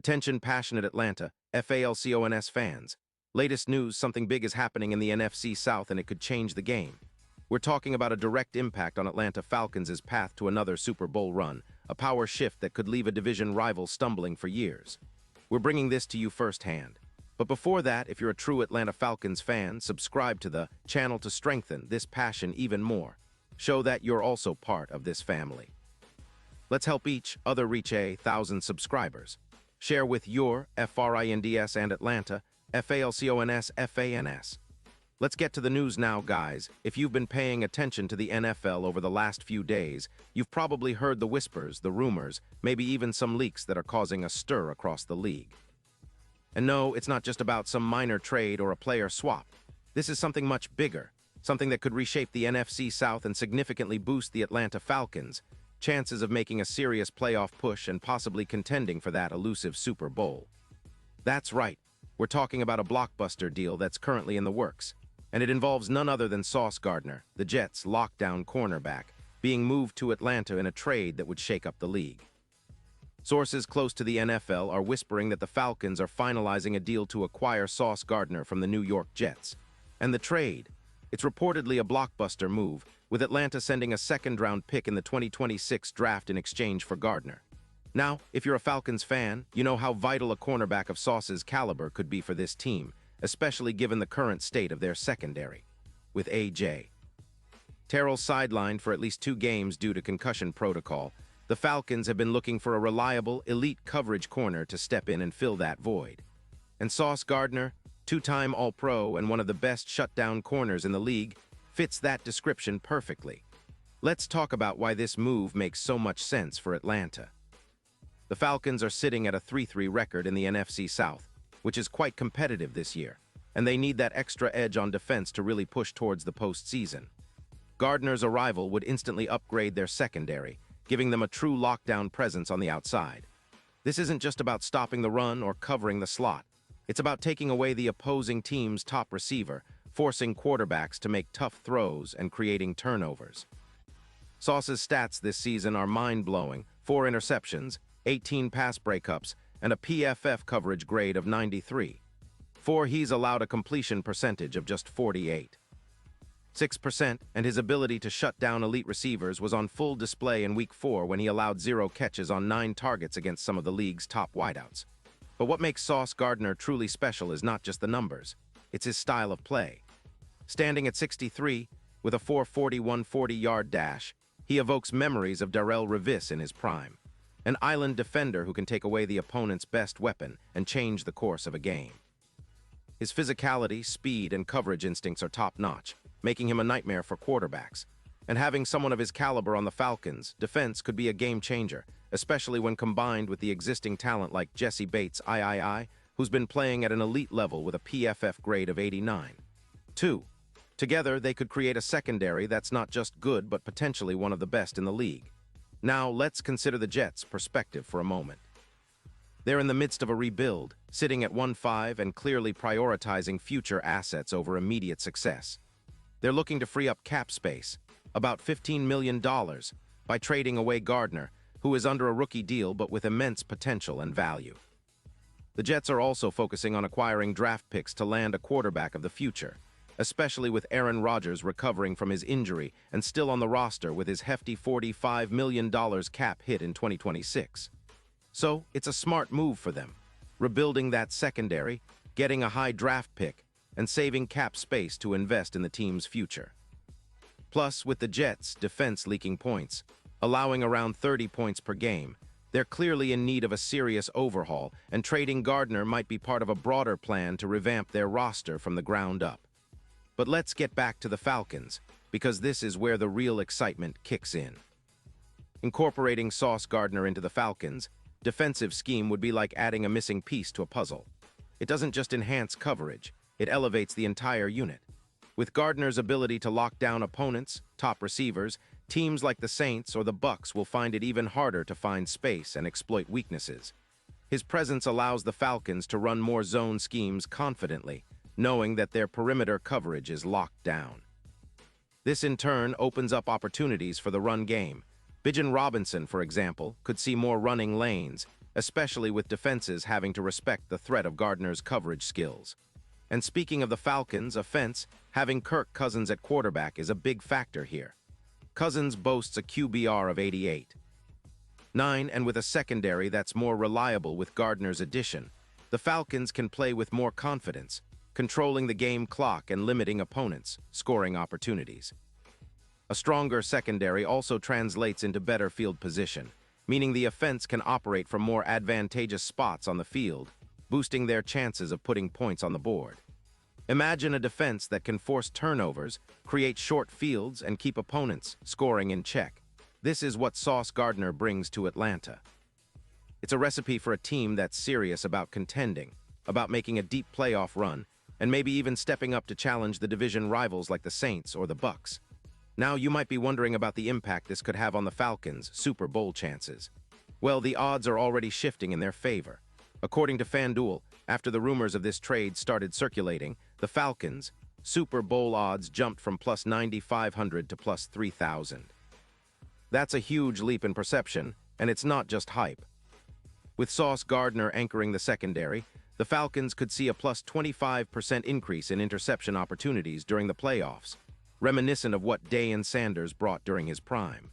Attention passionate Atlanta, Falcons fans. Latest news, something big is happening in the NFC South and it could change the game. We're talking about a direct impact on Atlanta Falcons' path to another Super Bowl run, a power shift that could leave a division rival stumbling for years. We're bringing this to you firsthand. But before that, if you're a true Atlanta Falcons fan, subscribe to the channel to strengthen this passion even more. Show that you're also part of this family. Let's help each other reach 1,000 subscribers. Share with your FRINDS and Atlanta, FALCONS, FANS. Let's get to the news now, guys. If you've been paying attention to the NFL over the last few days, you've probably heard the whispers, the rumors, maybe even some leaks that are causing a stir across the league. And no, it's not just about some minor trade or a player swap. This is something much bigger, something that could reshape the NFC South and significantly boost the Atlanta Falcons' chances of making a serious playoff push and possibly contending for that elusive Super Bowl. That's right, we're talking about a blockbuster deal that's currently in the works, and it involves none other than Sauce Gardner, the Jets' lockdown cornerback, being moved to Atlanta in a trade that would shake up the league. Sources close to the NFL are whispering that the Falcons are finalizing a deal to acquire Sauce Gardner from the New York Jets. And the trade, it's reportedly a blockbuster move, with Atlanta sending a second-round pick in the 2026 draft in exchange for Gardner. Now, if you're a Falcons fan, you know how vital a cornerback of Sauce's caliber could be for this team, especially given the current state of their secondary. With A.J. Terrell sidelined for at least 2 games due to concussion protocol, the Falcons have been looking for a reliable, elite coverage corner to step in and fill that void. And Sauce Gardner, 2-time All-Pro and one of the best shutdown corners in the league, fits that description perfectly. Let's talk about why this move makes so much sense for Atlanta. The Falcons are sitting at a 3-3 record in the NFC South, which is quite competitive this year, and they need that extra edge on defense to really push towards the postseason. Gardner's arrival would instantly upgrade their secondary, giving them a true lockdown presence on the outside. This isn't just about stopping the run or covering the slot. It's about taking away the opposing team's top receiver, forcing quarterbacks to make tough throws and creating turnovers. Sauce's stats this season are mind-blowing: 4 interceptions, 18 pass breakups, and a PFF coverage grade of 93. He's allowed a completion percentage of just 48.6%, and his ability to shut down elite receivers was on full display in Week 4 when he allowed 0 catches on 9 targets against some of the league's top wideouts. But what makes Sauce Gardner truly special is not just the numbers, it's his style of play. Standing at 63, with a 4.40 140-yard dash, he evokes memories of Darrelle Revis in his prime, an island defender who can take away the opponent's best weapon and change the course of a game. His physicality, speed, and coverage instincts are top-notch, making him a nightmare for quarterbacks. And having someone of his caliber on the Falcons' defense could be a game-changer, especially when combined with the existing talent like Jesse Bates, who's been playing at an elite level with a PFF grade of 89. Together, they could create a secondary that's not just good but potentially one of the best in the league. Now, let's consider the Jets' perspective for a moment. They're in the midst of a rebuild, sitting at 1-5 and clearly prioritizing future assets over immediate success. They're looking to free up cap space, about $15 million, by trading away Gardner, who is under a rookie deal but with immense potential and value. The Jets are also focusing on acquiring draft picks to land a quarterback of the future, especially with Aaron Rodgers recovering from his injury and still on the roster with his hefty $45 million cap hit in 2026. So, it's a smart move for them, rebuilding that secondary, getting a high draft pick, and saving cap space to invest in the team's future. Plus, with the Jets' defense leaking points, allowing around 30 points per game, they're clearly in need of a serious overhaul, and trading Gardner might be part of a broader plan to revamp their roster from the ground up. But let's get back to the Falcons, because this is where the real excitement kicks in. Incorporating Sauce Gardner into the Falcons' defensive scheme would be like adding a missing piece to a puzzle. It doesn't just enhance coverage, it elevates the entire unit. With Gardner's ability to lock down opponents, top receivers, teams like the Saints or the Bucks will find it even harder to find space and exploit weaknesses. His presence allows the Falcons to run more zone schemes confidently, knowing that their perimeter coverage is locked down. This in turn opens up opportunities for the run game. Bijan Robinson, for example, could see more running lanes, especially with defenses having to respect the threat of Gardner's coverage skills. And speaking of the Falcons' offense, having Kirk Cousins at quarterback is a big factor here. Cousins boasts a QBR of 88.9, and with a secondary that's more reliable with Gardner's addition, the Falcons can play with more confidence, controlling the game clock and limiting opponents' scoring opportunities. A stronger secondary also translates into better field position, meaning the offense can operate from more advantageous spots on the field, boosting their chances of putting points on the board. Imagine a defense that can force turnovers, create short fields, and keep opponents scoring in check. This is what Sauce Gardner brings to Atlanta. It's a recipe for a team that's serious about contending, about making a deep playoff run, and maybe even stepping up to challenge the division rivals like the Saints or the Bucks. Now, you might be wondering about the impact this could have on the Falcons' Super Bowl chances. Well, the odds are already shifting in their favor. According to FanDuel, after the rumors of this trade started circulating, the Falcons' Super Bowl odds jumped from plus 9,500 to plus 3,000. That's a huge leap in perception, and it's not just hype. With Sauce Gardner anchoring the secondary, the Falcons could see a plus 25% increase in interception opportunities during the playoffs, reminiscent of what Deion Sanders brought during his prime.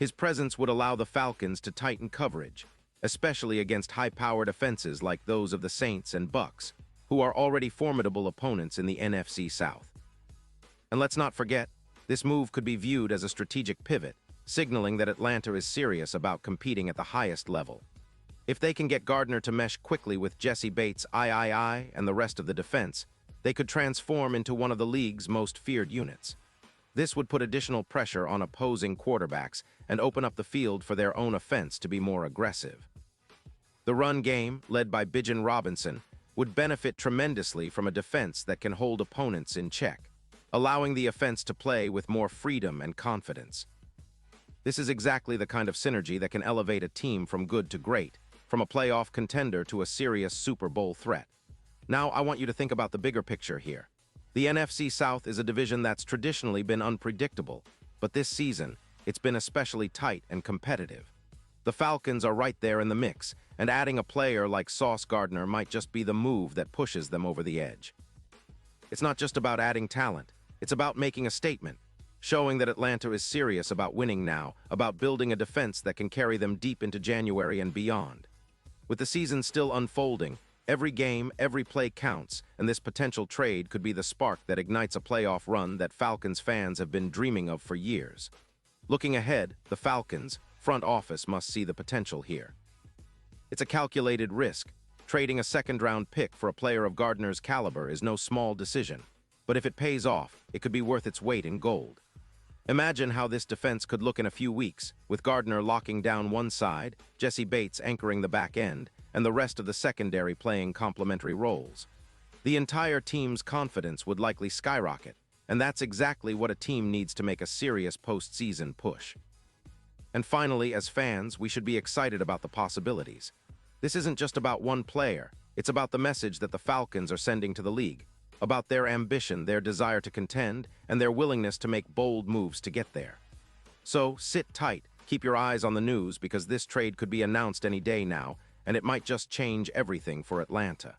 His presence would allow the Falcons to tighten coverage, especially against high-powered offenses like those of the Saints and Bucks, who are already formidable opponents in the NFC South. And let's not forget, this move could be viewed as a strategic pivot, signaling that Atlanta is serious about competing at the highest level. If they can get Gardner to mesh quickly with Jesse Bates' and the rest of the defense, they could transform into one of the league's most feared units. This would put additional pressure on opposing quarterbacks and open up the field for their own offense to be more aggressive. The run game, led by Bijan Robinson, would benefit tremendously from a defense that can hold opponents in check, allowing the offense to play with more freedom and confidence. This is exactly the kind of synergy that can elevate a team from good to great, from a playoff contender to a serious Super Bowl threat. Now, I want you to think about the bigger picture here. The NFC South is a division that's traditionally been unpredictable, but this season, it's been especially tight and competitive. The Falcons are right there in the mix, and adding a player like Sauce Gardner might just be the move that pushes them over the edge. It's not just about adding talent, it's about making a statement, showing that Atlanta is serious about winning now, about building a defense that can carry them deep into January and beyond. With the season still unfolding, every game, every play counts, and this potential trade could be the spark that ignites a playoff run that Falcons fans have been dreaming of for years. Looking ahead, the Falcons' front office must see the potential here. It's a calculated risk. Trading a second-round pick for a player of Gardner's caliber is no small decision, but if it pays off, it could be worth its weight in gold. Imagine how this defense could look in a few weeks, with Gardner locking down one side, Jesse Bates anchoring the back end, and the rest of the secondary playing complementary roles. The entire team's confidence would likely skyrocket, and that's exactly what a team needs to make a serious postseason push. And finally, as fans, we should be excited about the possibilities. This isn't just about one player, it's about the message that the Falcons are sending to the league, about their ambition, their desire to contend, and their willingness to make bold moves to get there. So, sit tight, keep your eyes on the news because this trade could be announced any day now, and it might just change everything for Atlanta.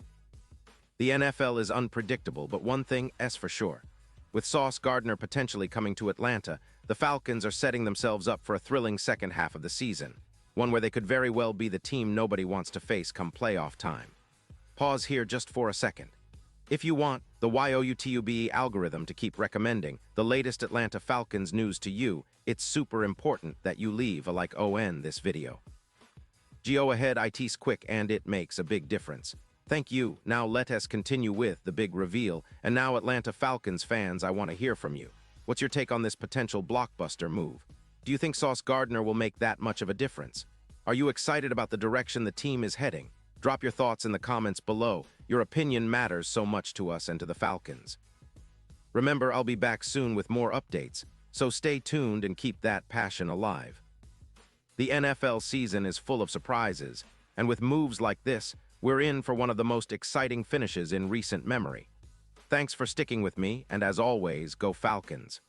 The NFL is unpredictable, but one thing is for sure. With Sauce Gardner potentially coming to Atlanta, the Falcons are setting themselves up for a thrilling second half of the season, one where they could very well be the team nobody wants to face come playoff time. Pause here just for a second. If you want the YouTube algorithm to keep recommending the latest Atlanta Falcons news to you, it's super important that you leave a like on this video. Go ahead, it's quick and it makes a big difference. Thank you. Now let us continue with the big reveal. And now Atlanta Falcons fans, I want to hear from you. What's your take on this potential blockbuster move? Do you think Sauce Gardner will make that much of a difference? Are you excited about the direction the team is heading? Drop your thoughts in the comments below. Your opinion matters so much to us and to the Falcons. Remember, I'll be back soon with more updates, so stay tuned and keep that passion alive. The NFL season is full of surprises, and with moves like this, we're in for one of the most exciting finishes in recent memory. Thanks for sticking with me, and as always, go Falcons.